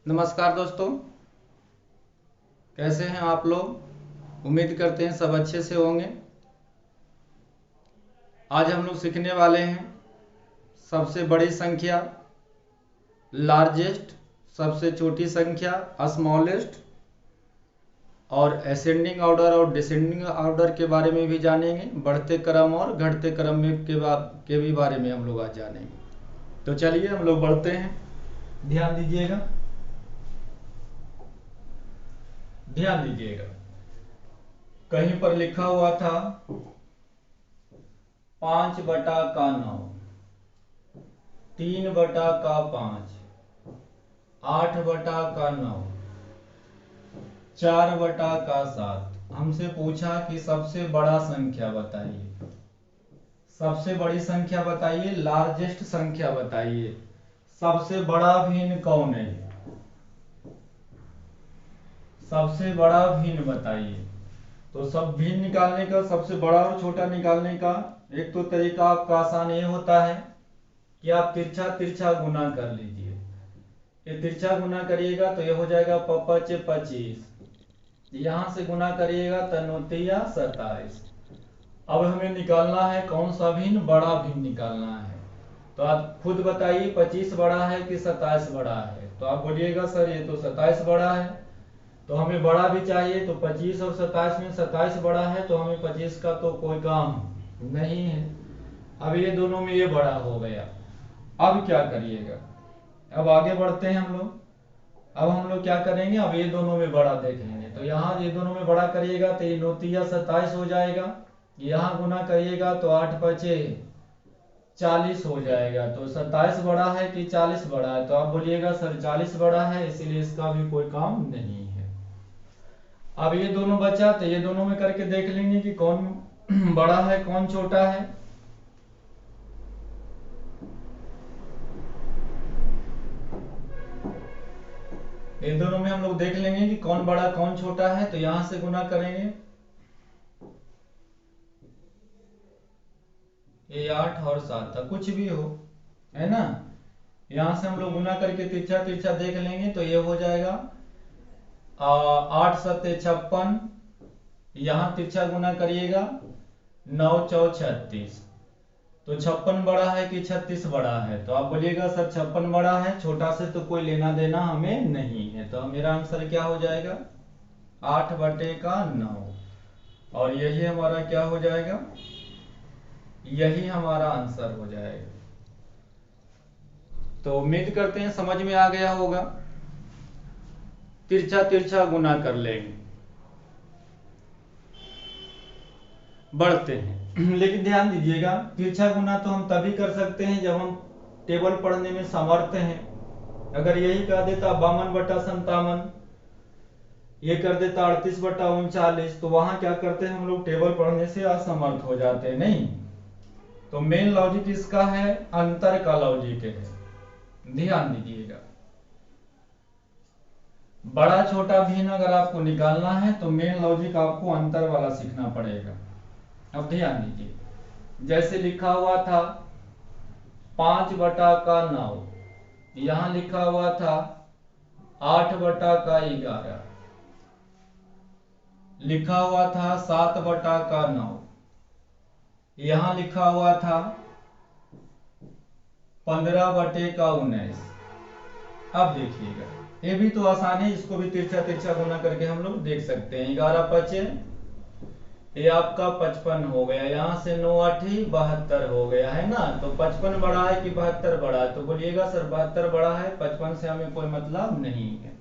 नमस्कार दोस्तों, कैसे हैं आप लोग। उम्मीद करते हैं सब अच्छे से होंगे। आज हम लोग सीखने वाले हैं सबसे बड़ी संख्या, लार्जेस्ट, सबसे छोटी संख्या, स्मॉलेस्ट, और असेंडिंग ऑर्डर और डिसेंडिंग ऑर्डर के बारे में भी जानेंगे। बढ़ते क्रम और घटते क्रम में के भी बारे में हम लोग आज जानेंगे। तो चलिए हम लोग बढ़ते हैं। ध्यान दीजिएगा, कहीं पर लिखा हुआ था 5/9, 3/5, 8/9, 4/7। हमसे पूछा कि सबसे बड़ा संख्या बताइए। सबसे बड़ी संख्या बताइए, लार्जेस्ट संख्या बताइए। सबसे बड़ा भिन्न कौन है? सबसे बड़ा भिन्न बताइए। तो सब भिन्न निकालने का, सबसे बड़ा और छोटा निकालने का एक तो तरीका आपका आसान ये होता है कि आप तिरछा तिरछा गुना कर लीजिए। ये तिरछा गुना करिएगा तो ये हो जाएगा 5×5 = 25। यहां से गुना करिएगा तो 9×3 = 27। अब हमें निकालना है कौन सा भिन्न, बड़ा भिन्न निकालना है। तो आप खुद बताइए 25 बड़ा है कि 27 बड़ा है। तो आप बोलिएगा सर ये तो 27 बड़ा है, तो हमें बड़ा भी चाहिए। तो 25 और 27 में 27 बड़ा है, तो हमें 25 का तो कोई काम नहीं है। अब ये दोनों में ये बड़ा हो गया। अब क्या करिएगा, अब आगे बढ़ते हैं हम लोग। अब हम लोग क्या करेंगे, अब ये दोनों में बड़ा देखेंगे। तो यहाँ ये दोनों में बड़ा करिएगा तो ये 9×3 = 27 हो जाएगा। यहाँ गुना करिएगा तो 8×5 = 40 हो जाएगा। तो 27 बड़ा है कि 40 बड़ा है? तो आप बोलिएगा सर 40 बड़ा है, इसीलिए इसका भी कोई काम नहीं है। अब ये दोनों बचा तो ये दोनों में करके देख लेंगे कि कौन बड़ा है कौन छोटा है। ये दोनों में हम लोग देख लेंगे कि कौन बड़ा कौन छोटा है। तो यहां से गुना करेंगे, ये 8 और 7 था, कुछ भी हो, है ना। यहां से हम लोग गुना करके तिरछा तिरछा देख लेंगे तो ये हो जाएगा 8×7 = 56। यहां तिरछा गुना करिएगा 9×4 = 36। तो 56 बड़ा है कि 36 बड़ा है? तो आप बोलिएगा सर 56 बड़ा है, छोटा से तो कोई लेना देना हमें नहीं है। तो मेरा आंसर क्या हो जाएगा, 8/9। और यही हमारा क्या हो जाएगा, यही हमारा आंसर हो जाएगा। तो उम्मीद करते हैं समझ में आ गया होगा। तिरछा तिरछा गुना कर लेंगे। बढ़ते हैं लेकिन ध्यान दीजिएगा, तिरछा गुना तो हम तभी कर सकते हैं जब हम टेबल पढ़ने में समर्थ हैं। अगर यही कह देता 52/57, ये कर देता 38/39, तो वहां क्या करते हैं हम लोग, टेबल पढ़ने से असमर्थ हो जाते हैं। नहीं, तो मेन लॉजिक इसका है, अंतर का लॉजिक है। ध्यान दीजिएगा, बड़ा छोटा भिन्न अगर आपको निकालना है तो मेन लॉजिक आपको अंतर वाला सीखना पड़ेगा। अब ध्यान दीजिए, जैसे लिखा हुआ था 5/9, यहां लिखा हुआ था 8/11, लिखा हुआ था 7/9, यहां लिखा हुआ था 15/19। अब देखिएगा, ये भी तो आसान है, इसको भी तिरछा तिरछा गुना करके हम लोग देख सकते हैं। 11×5 ये आपका 55 हो गया। यहां से 9×8 72 हो गया, है ना। तो 55 बड़ा है कि 72 बड़ा है? तो बोलिएगा सर 72 बड़ा है, 55 से हमें कोई मतलब नहीं है।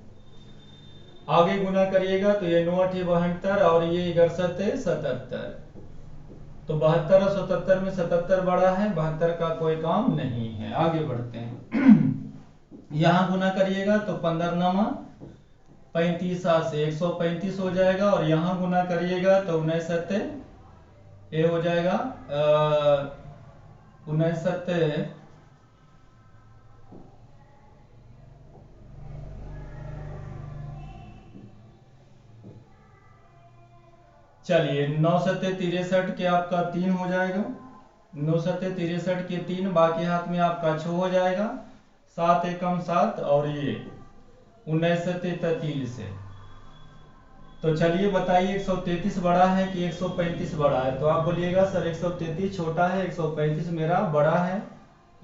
आगे गुना करिएगा तो ये 9×8 72 और ये 11×7 77। तो 72 और 77 में 77 बड़ा है, 72 का कोई काम नहीं है। आगे बढ़ते हैं यहां गुना करिएगा तो 15×9 = 35 से 135 हो जाएगा। और यहां गुना करिएगा तो 19×7 ये हो जाएगा 19×7 चलिए 9×7 = 63 के आपका 3 हो जाएगा। 9×7 = 3, बाकी हाथ में आपका 6 हो जाएगा। 7 × 1 = 7 और ये 1933 से। तो चलिए बताइए 133 बड़ा है कि 135 बड़ा है? तो आप बोलिएगा सर 133 छोटा है, 135 मेरा बड़ा है,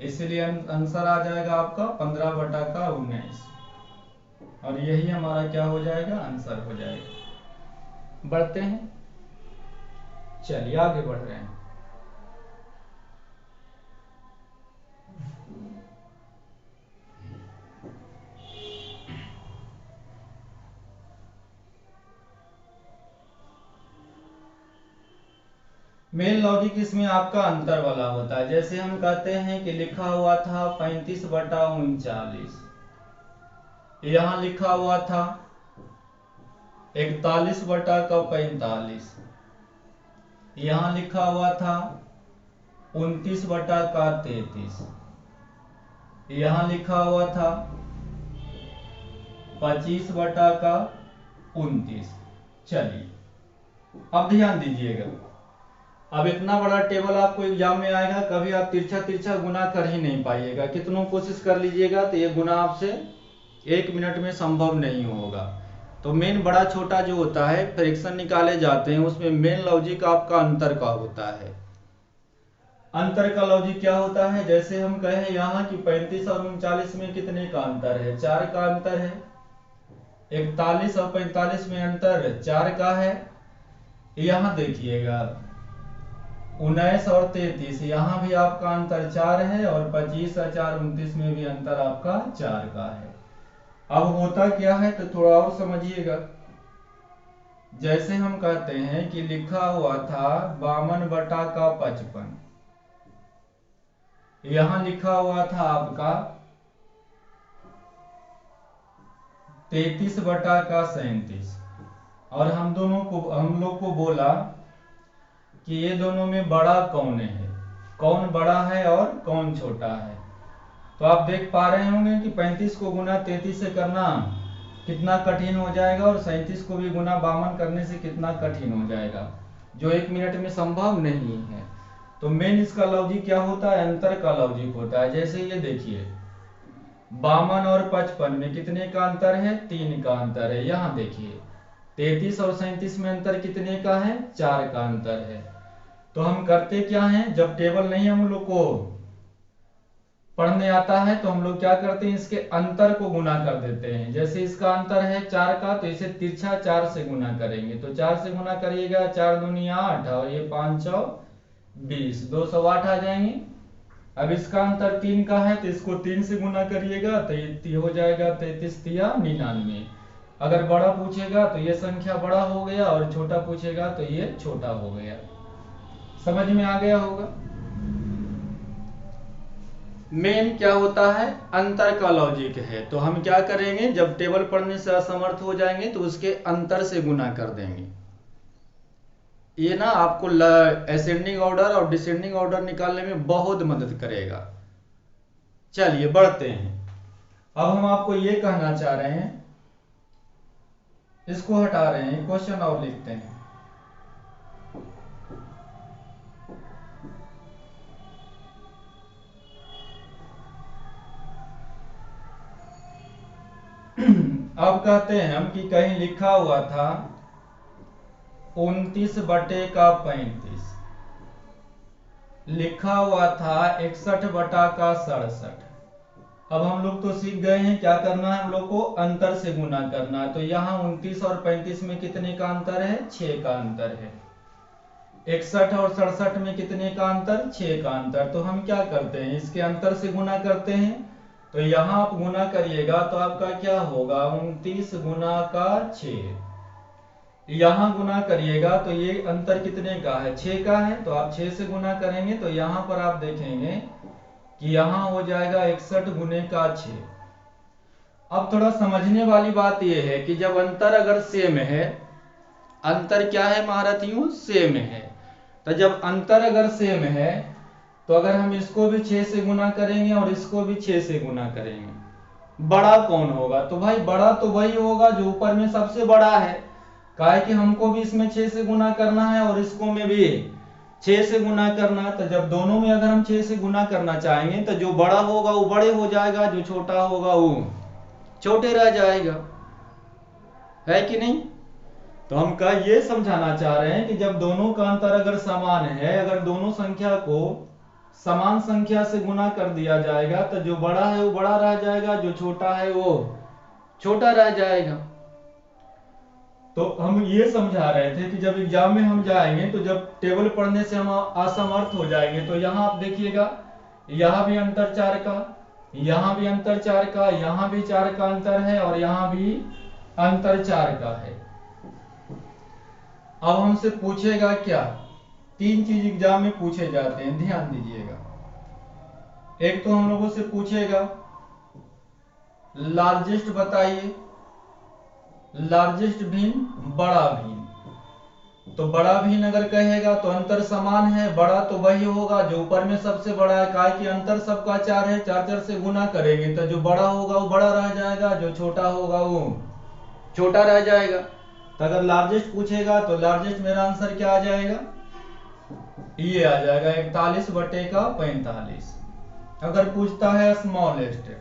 इसलिए आंसर आ जाएगा आपका 15/19। और यही हमारा क्या हो जाएगा, आंसर हो जाएगा। बढ़ते हैं, चलिए आगे बढ़ रहे हैं। मेन लॉजिक इसमें आपका अंतर वाला होता है। जैसे हम कहते हैं कि लिखा हुआ था 35/39, यहां लिखा हुआ था 41/45, यहां लिखा हुआ था 29/33, यहां लिखा हुआ था 25/29। चलिए अब ध्यान दीजिएगा, अब इतना बड़ा टेबल आपको एग्जाम में आएगा, कभी आप तिरछा तिरछा गुना कर ही नहीं पाइएगा, कितनों कोशिश कर लीजिएगा तो ये गुना आपसे 1 मिनट में संभव नहीं होगा। तो मेन बड़ा छोटा जो होता है फ्रैक्शन निकाले जाते हैं, उसमें मेन लॉजिक आपका अंतर का होता है। अंतर का लॉजिक क्या होता है? जैसे हम कहें यहाँ कि 35 और 39 में कितने का अंतर है? 4 का अंतर है। 41 और 45 में अंतर 4 का है। यहाँ देखिएगा 19 और 33, यहाँ भी आपका अंतर 4 है, और 25 और 4 29 में भी अंतर आपका 4 का है। अब होता क्या है तो थोड़ा और समझिएगा। जैसे हम कहते हैं कि लिखा हुआ था 52/55, यहां लिखा हुआ था आपका 33/37, और हम लोग को बोला कि ये दोनों में बड़ा कौन है, कौन बड़ा है और कौन छोटा है। तो आप देख पा रहे होंगे कि 35 को गुना 33 से करना कितना कठिन हो जाएगा, और 37 को भी गुना 52 करने से कितना कठिन हो जाएगा, जो 1 मिनट में संभव नहीं है। तो मेन इसका लॉजिक क्या होता है? अंतर का लॉजिक होता है। जैसे ये देखिए 52 और 55 में कितने का अंतर है? 3 का अंतर है। यहाँ देखिए 33 और 37 में अंतर कितने का है? 4 का अंतर है। तो हम करते क्या हैं, जब टेबल नहीं हम लोग को पढ़ने आता है तो हम लोग क्या करते हैं, इसके अंतर को गुना कर देते हैं। जैसे इसका अंतर है 4 का, तो इसे तिरछा 4 से गुना करेंगे। तो 4 से गुना करिएगा, 4 दूनी 8, और ये 5 चौ 20, 208 आ जाएंगे। अब इसका अंतर 3 का है, तो इसको 3 से गुना करिएगा, तो ये हो जाएगा 33 तिया 99। अगर बड़ा पूछेगा तो ये संख्या बड़ा हो गया, और छोटा पूछेगा तो ये छोटा हो गया। समझ में आ गया होगा। मेन क्या होता है, अंतर का लॉजिक है। तो हम क्या करेंगे, जब टेबल पढ़ने से असमर्थ हो जाएंगे तो उसके अंतर से गुना कर देंगे। ये ना आपको असेंडिंग ऑर्डर और डिसेंडिंग ऑर्डर निकालने में बहुत मदद करेगा। चलिए बढ़ते हैं। अब हम आपको ये कहना चाह रहे हैं, इसको हटा रहे हैं, क्वेश्चन और लिखते हैं। अब कहते हैं हम कि कहीं लिखा हुआ था 29/35, लिखा हुआ था 61/67। अब हम लोग तो सीख गए हैं क्या करना है, हम लोग को अंतर से गुना करना है। तो यहाँ 29 और 35 में कितने का अंतर है? 6 का अंतर है। 61 और 67 में कितने का अंतर? 6 का अंतर। तो हम क्या करते हैं, इसके अंतर से गुना करते हैं। तो यहाँ आप गुना करिएगा तो आपका क्या होगा, 29 गुना का 6। यहाँ गुना करिएगा तो ये अंतर कितने का है? 6 का है। तो आप 6 से गुना करेंगे तो यहाँ पर आप देखेंगे कि यहाँ हो जाएगा 61 गुने का 6। अब थोड़ा समझने वाली बात यह है कि जब अंतर अगर सेम है, अंतर क्या है महारथियों? सेम है। तो जब अंतर अगर सेम है तो अगर हम इसको भी 6 से गुना करेंगे और इसको भी 6 से गुना करेंगे, बड़ा कौन होगा? तो भाई बड़ा तो वही होगा जो ऊपर में सबसे बड़ा है। काहे कि हमको भी इसमें 6 से गुना करना है और इसको में भी 6 से गुना करना है। तो जब दोनों में अगर हम 6 से गुना करना चाहेंगे तो जो बड़ा होगा वो बड़े हो जाएगा, जो छोटा होगा वो छोटे रह जाएगा, है कि नहीं। तो हम का ये समझाना चाह रहे हैं कि जब दोनों का अंतर अगर समान है, अगर दोनों संख्या को समान संख्या से गुना कर दिया जाएगा तो जो बड़ा है वो बड़ा रह जाएगा, जो छोटा है वो छोटा रह जाएगा। तो हम ये समझा रहे थे कि जब एग्जाम में हम जाएंगे तो जब टेबल पढ़ने से हम असमर्थ हो जाएंगे तो यहाँ आप देखिएगा, यहाँ भी अंतर 4 का, यहाँ भी अंतर 4 का, यहाँ भी 4 का अंतर है और यहाँ भी अंतर 4 का है। अब हमसे पूछेगा क्या, 3 चीज एग्जाम में पूछे जाते हैं, ध्यान दीजिएगा। एक तो हम लोगों से पूछेगा लार्जेस्ट बताइए, लार्जेस्ट भिन्न, बड़ा भिन्न। तो बड़ा भिन्न अगर कहेगा तो अंतर समान है, बड़ा तो वही होगा जो ऊपर में सबसे बड़ा है, काहे कि अंतर सबका 4 है, 4 से गुना करेंगे तो जो बड़ा होगा वो बड़ा रह जाएगा, जो छोटा होगा वो छोटा रह जाएगा। तो अगर लार्जेस्ट पूछेगा तो लार्जेस्ट मेरा आंसर क्या आ जाएगा, ये आ जाएगा 41/45। अगर पूछता है स्मॉलेस्ट,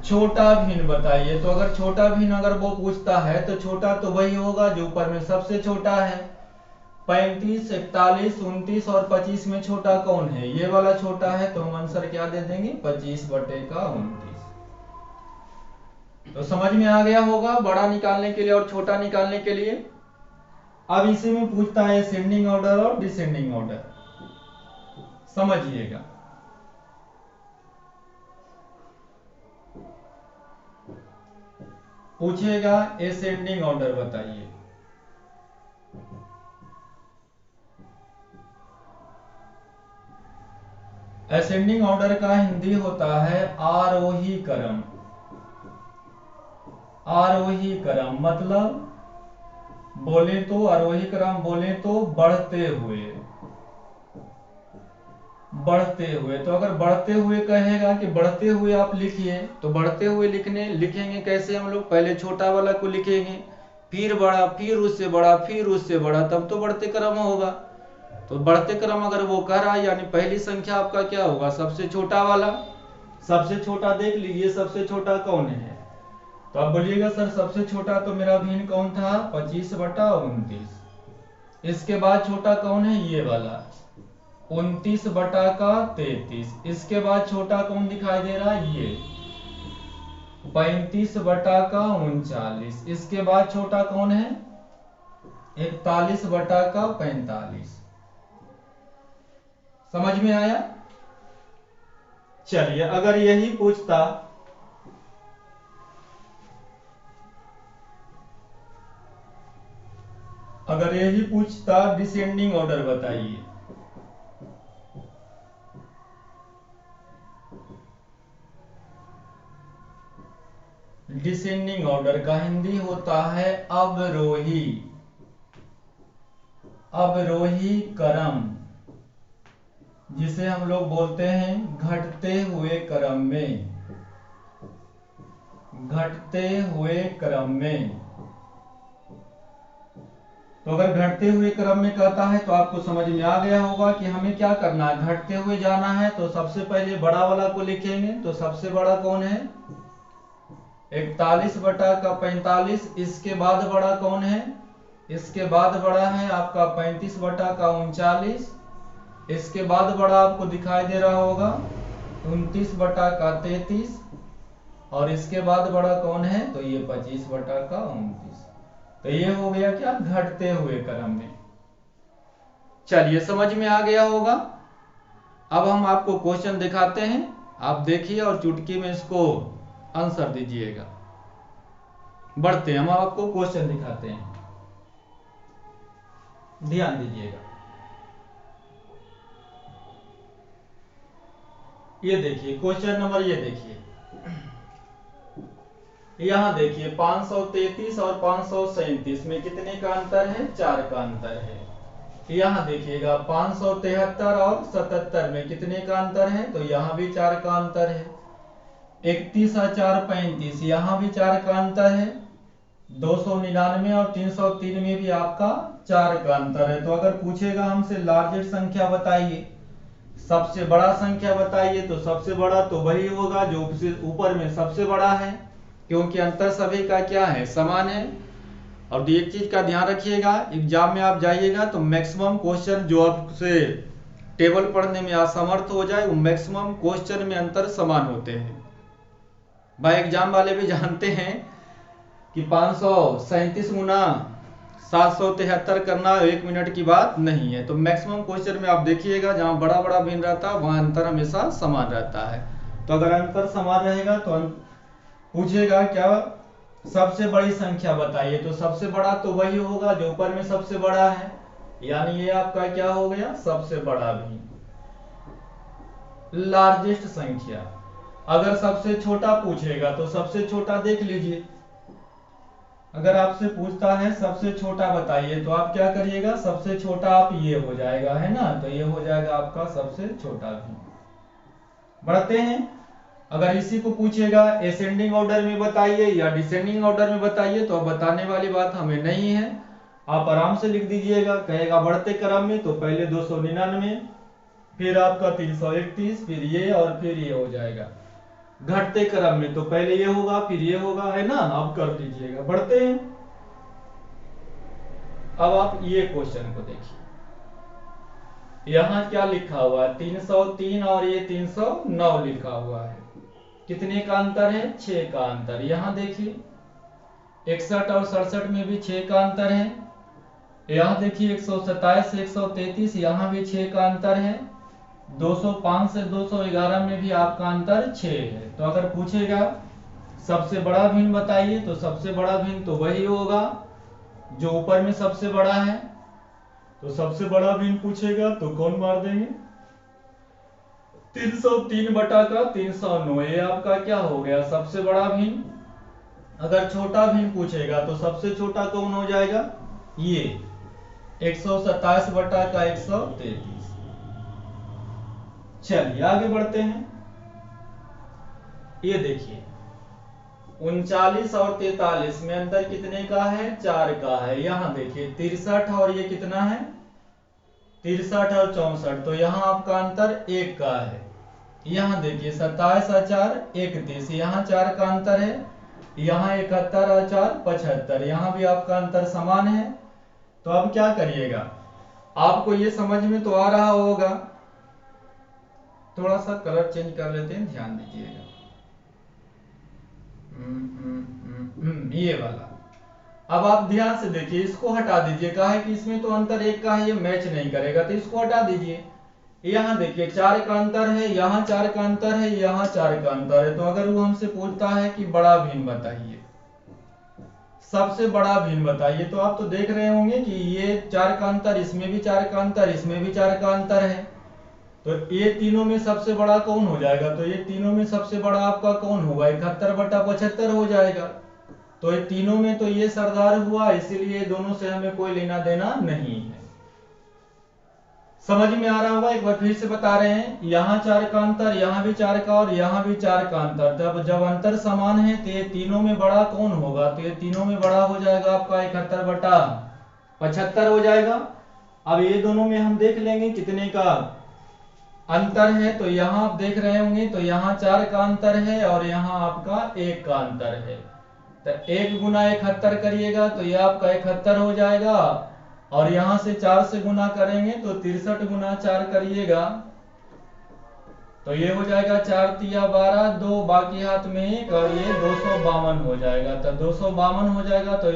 छोटा भिन्न बताइए, तो अगर छोटा भिन्न अगर वो पूछता है तो छोटा तो वही होगा जो ऊपर में सबसे छोटा है। 35, 41, 29 और 25 में छोटा कौन है, ये वाला छोटा है, तो हम आंसर क्या दे देंगे 25/29। तो समझ में आ गया होगा बड़ा निकालने के लिए और छोटा निकालने के लिए। अब इसी में पूछता है असेंडिंग ऑर्डर और डिसेंडिंग ऑर्डर, समझिएगा। पूछेगा असेंडिंग ऑर्डर बताइए, असेंडिंग ऑर्डर का हिंदी होता है आरोही क्रम। आरोही क्रम मतलब बोले तो आरोही क्रम बोले तो बढ़ते हुए, बढ़ते हुए। तो अगर बढ़ते हुए कहेगा कि बढ़ते हुए आप लिखिए, तो बढ़ते हुए लिखेंगे कैसे हम लोग, पहले छोटा वाला को लिखेंगे, फिर बड़ा, फिर उससे बड़ा, फिर उससे बड़ा, तब तो बढ़ते क्रम होगा। तो बढ़ते क्रम अगर वो कर रहा है यानी पहली संख्या आपका क्या होगा, सबसे छोटा वाला। सबसे छोटा देख लीजिए, सबसे छोटा कौन है, तो आप बोलिएगा सर सबसे छोटा तो मेरा भिन्न कौन था 25/29। इसके बाद छोटा कौन है, ये वाला 29/33। इसके बाद छोटा कौन दिखाई दे रहा है, ये 35/39। इसके बाद छोटा कौन है 41/45। समझ में आया। चलिए अगर यही पूछता, अगर यही पूछता डिसेंडिंग ऑर्डर बताइए, डिसेंडिंग ऑर्डर का हिंदी होता है अवरोही, अवरोही क्रम, जिसे हम लोग बोलते हैं घटते हुए क्रम में, घटते हुए क्रम में। तो अगर घटते हुए क्रम में कहता है तो आपको समझ में आ गया होगा कि हमें क्या करना है, घटते हुए जाना है। तो सबसे पहले बड़ा वाला को लिखेंगे, तो सबसे बड़ा कौन है 41/45। इसके बाद बड़ा कौन है, इसके बाद बड़ा है आपका 35/39। इसके बाद बड़ा आपको दिखाई दे रहा होगा 29/33 और इसके बाद बड़ा कौन है, तो ये 25/29। तो ये हो गया क्या, घटते हुए क्रम में। चलिए समझ में आ गया होगा। अब हम आपको क्वेश्चन दिखाते हैं, आप देखिए और चुटकी में इसको आंसर दीजिएगा। बढ़ते हैं, हम आपको क्वेश्चन दिखाते हैं, ध्यान दीजिएगा। ये देखिए क्वेश्चन नंबर, ये देखिए यहां देखिए 533 और 537 में कितने का अंतर है, 4 का अंतर है। यहां देखिएगा 573 और 77 में कितने का अंतर है, तो यहां भी 4 का अंतर है। 31 और 4 35, यहां भी 4 का अंतर है। 299 और 303 में भी आपका 4 का अंतर है। तो अगर पूछेगा हमसे लार्जेस्ट संख्या बताइए, सबसे बड़ा संख्या बताइए, तो सबसे बड़ा तो वही होगा जो ऊपर में सबसे बड़ा है, क्योंकि अंतर सभी का क्या है, समान है। और एक चीज का ध्यान रखिएगा, एग्जाम में आप जाइएगा तो मैक्सिमम क्वेश्चन जो आपसे टेबल पढ़ने में असमर्थ हो जाए, वो मैक्सिमम क्वेश्चन में अंतर समान होते हैं। भाई एग्जाम वाले भी जानते हैं कि 537 गुना 773 करना 1 मिनट की बात नहीं है। तो मैक्सिमम क्वेश्चन में आप देखिएगा जहां बड़ा बड़ा भिन्न रहता है वहां अंतर हमेशा समान रहता है। तो अगर अंतर समान रहेगा तो पूछेगा क्या, सबसे बड़ी संख्या बताइए, तो सबसे बड़ा तो वही होगा जो ऊपर में सबसे बड़ा है, यानी ये आपका क्या हो गया, सबसे बड़ा भी। लार्जेस्ट संख्या, अगर सबसे छोटा पूछेगा तो सबसे छोटा देख लीजिए। अगर आपसे पूछता है सबसे छोटा बताइए, तो आप क्या करिएगा, सबसे छोटा आप ये हो जाएगा, है ना, तो ये हो जाएगा आपका सबसे छोटा भी। बढ़ते हैं, अगर इसी को पूछेगा असेंडिंग ऑर्डर में बताइए या डिसेंडिंग ऑर्डर में बताइए, तो अब बताने वाली बात हमें नहीं है, आप आराम से लिख दीजिएगा। कहेगा बढ़ते क्रम में तो पहले 299, फिर आपका 331, फिर ये और फिर ये हो जाएगा। घटते क्रम में तो पहले ये होगा फिर ये होगा, है ना, आप कर लीजिएगा। बढ़ते हैं, अब आप ये क्वेश्चन को देखिए, यहां क्या लिखा हुआ है, 303 और ये 309 लिखा हुआ है। कितने का अंतर है, 6 का अंतर। यहां देखिए 61 और 67 में भी 6 का अंतर है। यहां देखिए 127 से 133, यहां भी 6 का अंतर है। 205 से 211 में भी आपका अंतर 6 है। तो अगर पूछेगा सबसे बड़ा भिन्न बताइए, तो सबसे बड़ा भिन्न तो वही होगा जो ऊपर में सबसे बड़ा है। तो सबसे बड़ा भिन्न पूछेगा तो कौन मार देंगे, 303 बटा का 309, ये आपका क्या हो गया, सबसे बड़ा भिन्न। अगर छोटा भिन्न पूछेगा तो सबसे छोटा कौन हो जाएगा, ये 127 बटा का 133। चलिए आगे बढ़ते हैं, ये देखिए 39 और 43 में अंतर कितने का है, 4 का है। यहां देखिए 63 और ये कितना है, 63 और 64, तो यहां आपका अंतर 1 का है। यहां देखिए 27 और 4 31, यहां 4 का अंतर है। यहां 71 और 4 75, यहां भी आपका अंतर समान है। तो अब क्या करिएगा, आपको ये समझ में तो आ रहा होगा, थोड़ा सा कलर चेंज कर लेते हैं, ध्यान दीजिएगा। ये वाला, अब आप ध्यान से देखिए, इसको हटा दीजिए, कहा है कि इसमें तो अंतर 1 का है, ये मैच नहीं करेगा, तो इसको हटा दीजिए। यहाँ देखिए 4 का अंतर है, यहाँ 4 का अंतर है, यहाँ 4 का अंतर है। तो अगर वो हमसे पूछता है कि बड़ा भिन्न बताइए, सबसे बड़ा भिन्न बताइए, तो आप तो देख रहे होंगे कि ये 4 का अंतर, इसमें भी 4 का अंतर, इसमें भी 4 का अंतर है। तो ये तीनों में सबसे बड़ा कौन हो जाएगा, तो ये तीनों में सबसे बड़ा आपका कौन होगा, 71 बटा 75 हो जाएगा। तो ये तीनों में तो ये सरदार हुआ, इसीलिए दोनों से हमें कोई लेना देना नहीं है। समझ में आ रहा होगा, एक बार फिर से बता रहे हैं, यहाँ 4 का अंतर, यहाँ भी 4 का और यहाँ भी 4 का अंतर। जब अंतर समान है तो ये तीनों में बड़ा कौन होगा, तो ये तीनों में बड़ा हो जाएगा आपका 71 बटा 75 हो जाएगा। अब ये दोनों में हम देख लेंगे कितने का अंतर है। तो यहाँ आप देख रहे होंगे, तो यहाँ 4 का अंतर है और यहाँ आपका 1 का अंतर है। तो 1 गुना 71 करिएगा तो ये आपका 71 हो जाएगा, और यहां से 4 से गुना करेंगे तो 63 गुना 4 करिएगा, तो ये हो जाएगा 4 तिया 12, 2 बाकी हाथ में 1, और ये 252 हो जाएगा। तो 252 हो जाएगा, तो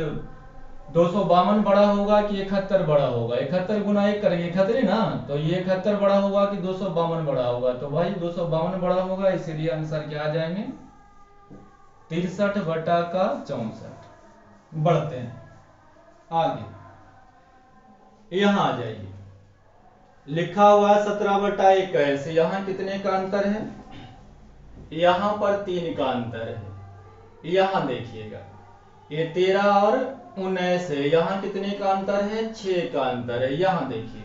252 बड़ा होगा कि 71 बड़ा होगा, 71 गुना 1 करेंगे 71 ना, तो ये 71 बड़ा होगा कि 252 बड़ा होगा, तो भाई 252 बड़ा होगा, इसीलिए आंसर क्या आ जाएंगे 63 बटा का 64। बढ़ते हैं आगे, यहां आ जाइए, लिखा हुआ 17 बटा 21, यहां कितने का अंतर है, यहां पर 3 का अंतर है। यहां देखिएगा ये 13 और 19 है, यहां कितने का अंतर है, 6 का अंतर है। यहां देखिए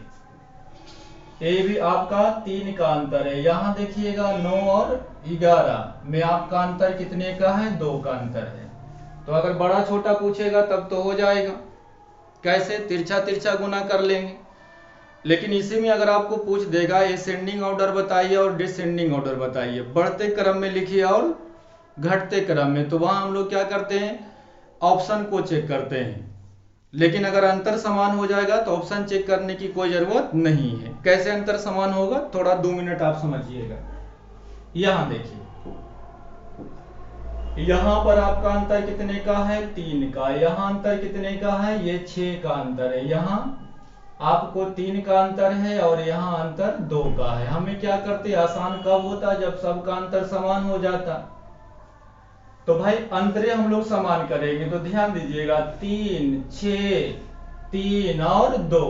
ये भी आपका 3 का अंतर है। यहां देखिएगा 9 और 11 में आपका अंतर कितने का है, 2 का अंतर है। तो अगर बड़ा छोटा पूछेगा तब तो हो जाएगा, कैसे, तिरछा तिरछा गुना कर लेंगे। लेकिन इसी में अगर आपको पूछ देगा असेंडिंग ऑर्डर बताइए और डिसेंडिंग ऑर्डर बताइए, बढ़ते क्रम में लिखिए और घटते क्रम में, तो वहां हम लोग क्या करते हैं, ऑप्शन को चेक करते हैं। लेकिन अगर अंतर समान हो जाएगा तो ऑप्शन चेक करने की कोई जरूरत नहीं है। कैसे अंतर समान होगा, थोड़ा 2 मिनट आप समझिएगा। यहां देखिए, यहां पर आपका अंतर कितने का है, 3 का। यहां अंतर कितने का है, ये 6 का अंतर है। यहां आपको 3 का अंतर है और यहाँ अंतर 2 का है। हमें क्या करते, आसान कब होता, जब सबका अंतर समान हो जाता। तो भाई अंतरे हम लोग समान करेंगे, तो ध्यान दीजिएगा 3 6 3 और 2,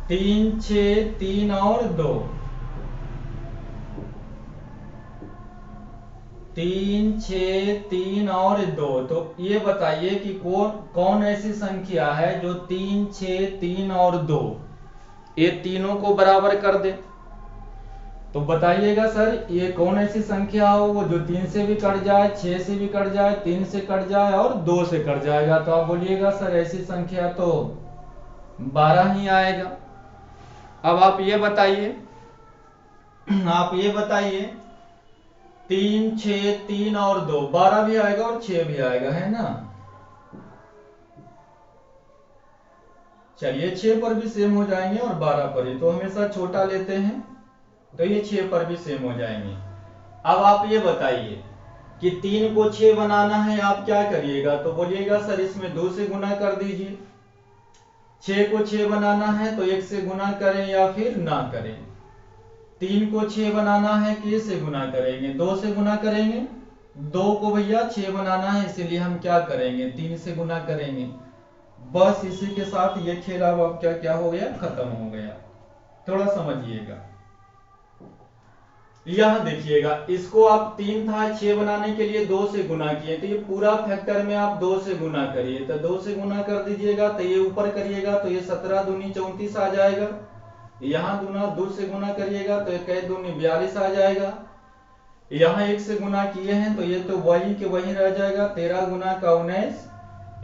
3 6 3 और 2, 3 6 3 और 2। तो ये बताइए कि कौन ऐसी संख्या है जो 3 6 3 और 2 ये तीनों को बराबर कर दे। तो बताइएगा सर ये कौन ऐसी संख्या हो वो जो 3 से भी कट जाए, 6 से भी कट जाए, 3 से कट जाए और 2 से कट जाएगा। तो आप बोलिएगा सर ऐसी संख्या तो 12 ही आएगा। अब आप ये बताइए 3 6 3 और 2, 12 भी आएगा और 6 भी आएगा, है ना। चलिए 6 पर भी सेम हो जाएंगे और 12 पर ही, तो हमेशा छोटा लेते हैं, तो ये 6 पर भी सेम हो जाएंगे। अब आप ये बताइए कि 3 को 6 बनाना है, आप क्या करिएगा, तो बोलिएगा सर इसमें 2 से गुना कर दीजिए। 6 को 6 बनाना है तो 1 से गुना करें या फिर ना करें। 3 को 6 बनाना है किस से गुना करेंगे, 2 से गुना करेंगे। 2 को भैया 6 बनाना है, इसीलिए हम क्या करेंगे, 3 से गुना करेंगे। बस इसी के साथ ये खेल अब क्या क्या हो गया, खत्म हो गया। थोड़ा समझिएगा, यहां देखिएगा, इसको आप 3 था 6 बनाने के लिए 2 से गुना किए, तो ये पूरा फैक्टर में आप 2 से गुना करिए। तो 2 से गुना कर दीजिएगा, तो ये ऊपर करिएगा तो ये 17 दूनी 34 आ जाएगा। यहाँ 2 से गुना करिएगा तो 1 दूनी 42 आ जाएगा। यहाँ 1 से गुना किए हैं तो ये तो वही के वही रह जाएगा, 13 गुना का 19।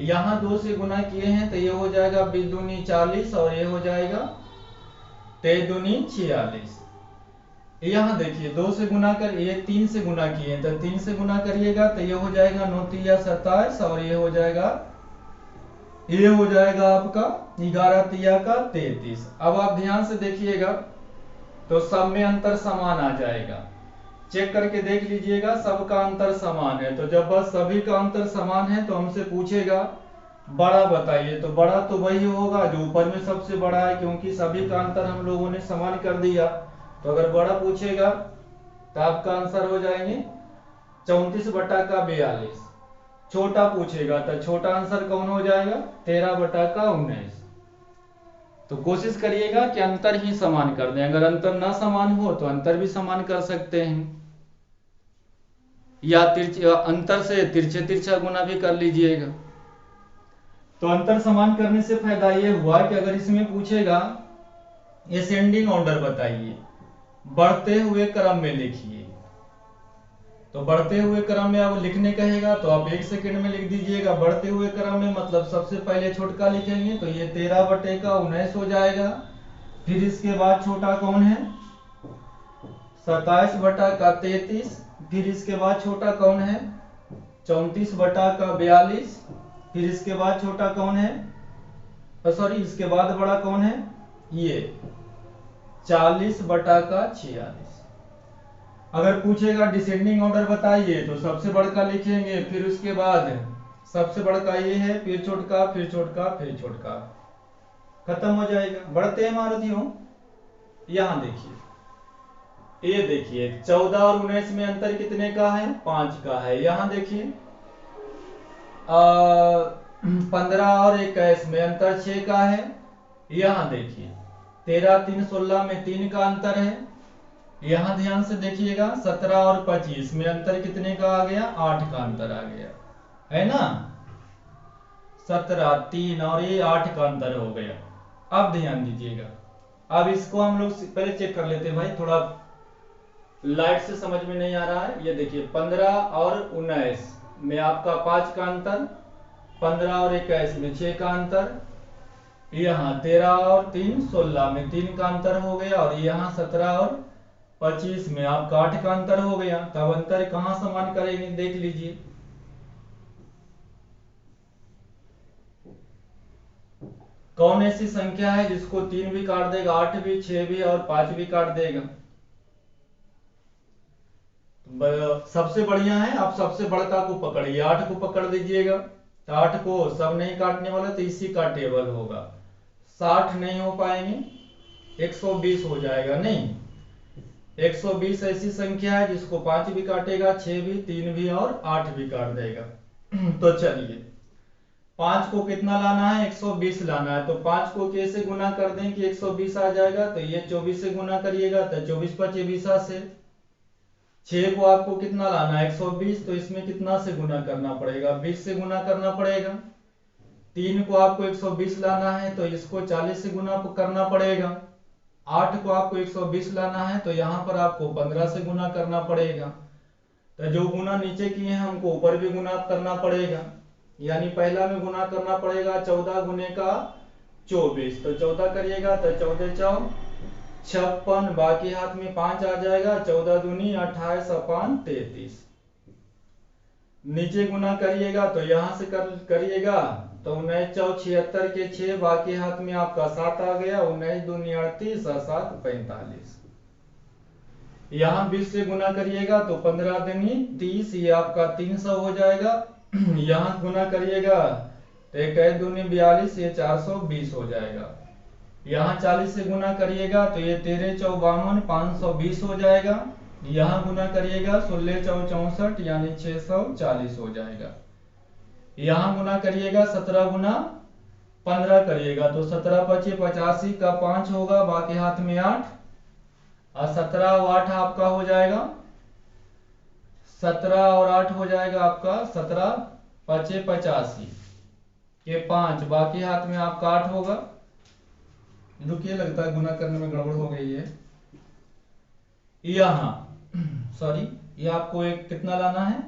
यहाँ 2 से गुना किए हैं तो ये हो जाएगा 20 दूनी 40 और ये हो जाएगा 23 दूनी 46। यहाँ देखिए 2 से गुना कर, ये 3 से गुना किए हैं तो 3 से गुना करिएगा तो ये हो जाएगा 9 तिया 27 और ये हो जाएगा आपका 11 तिया का 33। अब आप ध्यान से देखिएगा तो सब में अंतर समान आ जाएगा। चेक करके देख लीजिएगा, सबका अंतर समान है। तो जब बस सभी का अंतर समान है तो हमसे पूछेगा बड़ा बताइए, तो बड़ा तो वही होगा जो ऊपर में सबसे बड़ा है, क्योंकि सभी का अंतर हम लोगों ने समान कर दिया। तो अगर बड़ा पूछेगा तो आपका आंसर हो जाएंगे 34 बटा का 42। छोटा पूछेगा तो छोटा आंसर कौन हो जाएगा, 13 बटा का 19। तो कोशिश करिएगा कि अंतर ही समान कर दें। अगर अंतर ना समान हो तो अंतर भी समान कर सकते हैं, या अंतर से तिरछे तिरछा गुना भी कर लीजिएगा। तो अंतर समान करने से फायदा ये हुआ कि अगर इसमें पूछेगा असेंडिंग ऑर्डर बताइए, बढ़ते हुए क्रम में लिखिए, तो बढ़ते हुए क्रम में अब लिखने कहेगा तो आप 1 सेकंड में लिख दीजिएगा। बढ़ते हुए क्रम में मतलब सबसे पहले छोटका लिखेंगे तो ये 13 बटे का 19 हो जाएगा। फिर इसके बाद छोटा कौन है, 27 बटा का 33। फिर इसके बाद छोटा कौन है, 34 बटा का 42। फिर इसके बाद छोटा कौन है, सॉरी इसके बाद बड़ा कौन है, ये 40 बटा का 46। अगर पूछेगा डिसेंडिंग ऑर्डर बताइए तो सबसे बड़का लिखेंगे, फिर उसके बाद सबसे बड़का ये है, फिर छोटका, फिर छोटका, फिर छोटका, खत्म हो जाएगा। बढ़ते हैं मारुतियों, यहां देखिए, ये देखिए 14 और 19 में अंतर कितने का है, 5 का है। यहां देखिए 15 और 21 में अंतर 6 का है। यहां देखिए 13 3 16 में 3 का अंतर है। यहां ध्यान से देखिएगा 17 और 25 में अंतर कितने का आ गया, 8 का अंतर आ गया, है ना। 17 3 और ये 8 का अंतर हो गया। अब ध्यान दीजिएगा, अब इसको हम लोग पहले चेक कर लेते हैं भाई, थोड़ा लाइट से समझ में नहीं आ रहा है। ये देखिए 15 और 19 में आपका 5 का अंतर, 15 और 21 में 6 का अंतर, यहाँ 13 और 3 16 में 3 का अंतर हो गया, और यहाँ 17 और 25 में आपका 8 का अंतर हो गया। तब अंतर कहाँ समान करेंगे देख लीजिए। कौन ऐसी संख्या है जिसको 3 भी काट देगा, 8 भी, 6 भी और 5 भी काट देगा? सबसे बढ़िया है आप सबसे बड़का को पकड़िए, 8 को पकड़ दीजिएगा। तो 8 को सब नहीं काटने वाला तो इसी का टेबल होगा। 60 नहीं हो पाएंगे, 120 हो जाएगा। नहीं, 120 ऐसी संख्या है जिसको 5 भी काटेगा, 6 भी, 3 भी और 8 भी काट देगा। तो चलिए 5 को कितना लाना है, 120 लाना है। तो 5 को कैसे गुना कर दें कि 120 आ जाएगा? तो ये 24 से गुना करिएगा, तो 24 पचे 20 से। 6 को आपको कितना लाना है, 120, तो इसमें कितना से गुना करना पड़ेगा, 20 से गुना करना पड़ेगा। 3 को आपको 120 लाना है तो इसको 40 से गुना करना पड़ेगा। 8 को आपको 120 लाना है तो यहाँ पर आपको 15 से गुना करना पड़ेगा। तो जो गुना नीचे किए हैं हमको ऊपर भी गुना करना पड़ेगा। यानी पहला में गुना करना पड़ेगा 14 गुने का 24, तो 14 करिएगा तो 14 चौ 56, बाकी हाथ में 5 आ जाएगा, 14 दूनी 28 अपान 33। नीचे गुना करिएगा तो यहाँ से करिएगा तो 19 चौ 76 के 6, बाकी हाथ में आपका 7 आ गया, 19 दूनी 38 और 7 45। यहाँ 20 से गुना करिएगा तो 15 दूनी 30, ये आपका 300 हो जाएगा। यहाँ गुना करिएगा तो 1 दूनी 42, ये 420 हो जाएगा। यहाँ 40 से गुना करिएगा तो ये 13 चौ 52, 520 हो जाएगा। यहाँ गुना करिएगा 16 चौ 64, यानी 640 हो जाएगा। यहाँ गुना करिएगा 17 गुना 15 करिएगा तो 17 पचे 85 का 5 होगा, बाकी हाथ में 8 और 17 और 8 आपका हो जाएगा, 17 और 8 हो जाएगा आपका 17 पचे 85 के 5, बाकी हाथ में आपका 8 होगा। रुकिए, लगता है गुना करने में गड़बड़ हो गई है। यहाँ सॉरी, ये आपको एक कितना लाना है,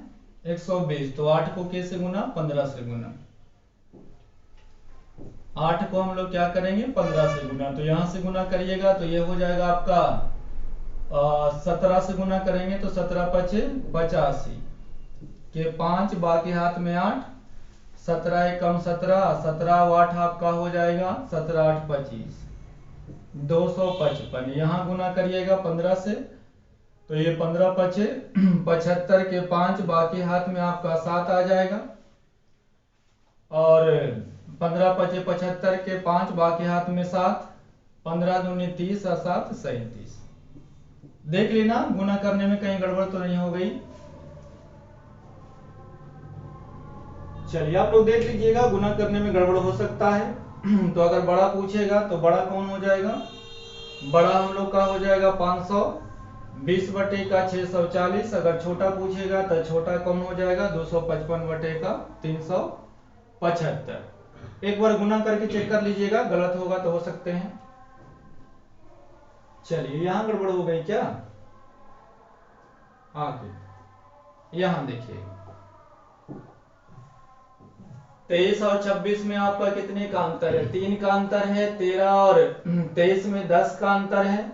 120, तो 8 को कैसे गुना, 15 से गुना। 8 को हम लोग क्या करेंगे, 15 से गुना। तो यहाँ से गुना करिएगा तो ये हो जाएगा आपका 17 से गुना करेंगे तो 17 पचे 85 के 5, बाकी हाथ में 8, 17 एकम 17, 17 और 8 आपका हो जाएगा 17 8 25, 255। यहाँ गुना करिएगा 15 से तो ये 15 पचे 75 के 5, बाकी हाथ में आपका 7 आ जाएगा, और 15 पचे 75 के 5, बाकी हाथ में 7, 15 दूनी 30 और 7 37। देख लेना गुना करने में कहीं गड़बड़ तो नहीं हो गई। चलिए आप लोग देख लीजिएगा, गुना करने में गड़बड़ हो सकता है। तो अगर बड़ा पूछेगा तो बड़ा कौन हो जाएगा, बड़ा हम लोग का हो जाएगा 520 बटे का 640। अगर छोटा पूछेगा तो छोटा कौन हो जाएगा 255 बटे का 375। एक बार गुना करके चेक कर लीजिएगा, गलत होगा तो हो सकते हैं। चलिए यहां गड़बड़ हो गई क्या, आगे यहां देखिए 23 और 26 में आपका कितने का अंतर है, 3 का अंतर है। 13 और 23 में 10 का अंतर है।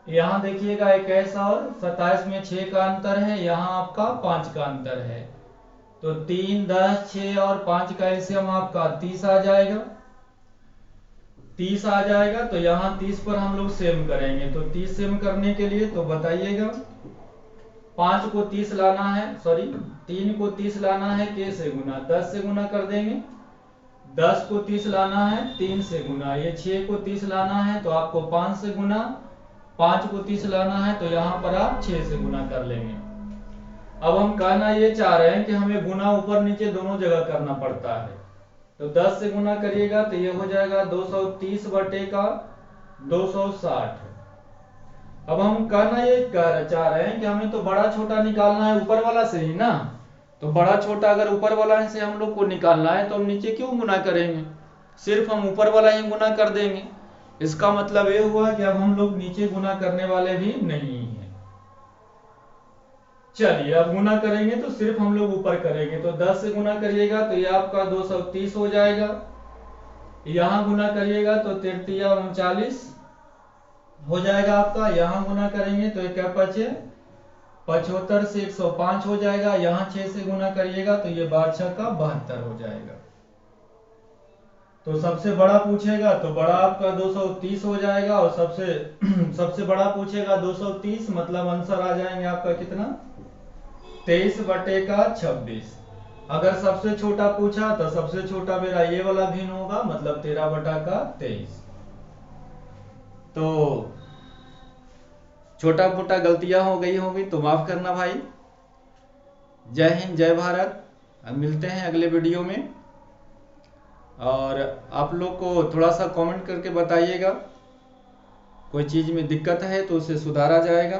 यहाँ देखिएगा 21 और 27 में 6 का अंतर है, यहाँ आपका 5 का अंतर है। तो 3 10 6 और 5 का एलसीएम आपका 30 आ जाएगा, 30 आ जाएगा। तो यहाँ 30 पर हम लोग सेम करेंगे, तो 30 सेम करने के लिए तो बताइएगा 5 को 30 लाना है, सॉरी 3 को 30 लाना है कैसे गुना, 10 से गुना कर देंगे। 10 को 30 लाना है 3 से गुना, ये 6 को 30 लाना है तो आपको 5 से गुना, 5 को 30 लाना है तो यहाँ पर आप 6 से गुना कर लेंगे। अब हम कहना ये चाह रहे हैं कि हमें गुना ऊपर नीचे दोनों जगह करना पड़ता है। तो 10 से गुना करिएगा तो ये हो जाएगा 230 बटे का 260। अब हम कहना ये चाह रहे हैं कि हमें तो बड़ा छोटा निकालना है ऊपर वाला से ही ना, तो बड़ा छोटा अगर ऊपर वाला से हम लोग को निकालना है तो हम नीचे क्यों गुना करेंगे, सिर्फ हम ऊपर वाला ही गुना कर देंगे। इसका मतलब ये हुआ कि अब हम लोग नीचे गुना करने वाले भी नहीं हैं। चलिए अब गुना करेंगे तो सिर्फ हम लोग ऊपर करेंगे। तो 10 से गुना करिएगा तो ये आपका 230 हो जाएगा। यहाँ गुना करिएगा तो 33 हो जाएगा आपका। यहाँ गुना करेंगे तो क्या बचे 75 से 105 हो जाएगा। यहाँ 6 से गुना करिएगा तो ये 12 का 72 हो जाएगा। तो सबसे बड़ा पूछेगा तो बड़ा आपका 230 हो जाएगा, और सबसे बड़ा पूछेगा 230, मतलब आंसर आ जाएंगे आपका कितना 23/26। अगर सबसे छोटा पूछा तो सबसे छोटा मेरा ये वाला भिन्न होगा, मतलब 13/23। तो छोटा मोटा गलतियां हो गई होंगी तो माफ करना भाई। जय हिंद, जय भारत। अब मिलते हैं अगले वीडियो में। और आप लोग को थोड़ा सा कमेंट करके बताइएगा, कोई चीज़ में दिक्कत है तो उसे सुधारा जाएगा।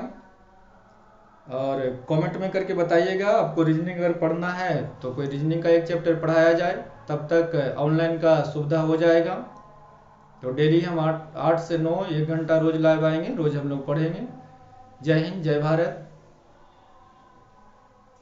और कमेंट में करके बताइएगा। आपको रीजनिंग अगर पढ़ना है तो कोई रीजनिंग का एक चैप्टर पढ़ाया जाए, तब तक ऑनलाइन का सुविधा हो जाएगा। तो डेली हम 8 से 9 1 घंटा रोज लाइव आएंगे, रोज हम लोग पढ़ेंगे। जय हिंद, जय भारत।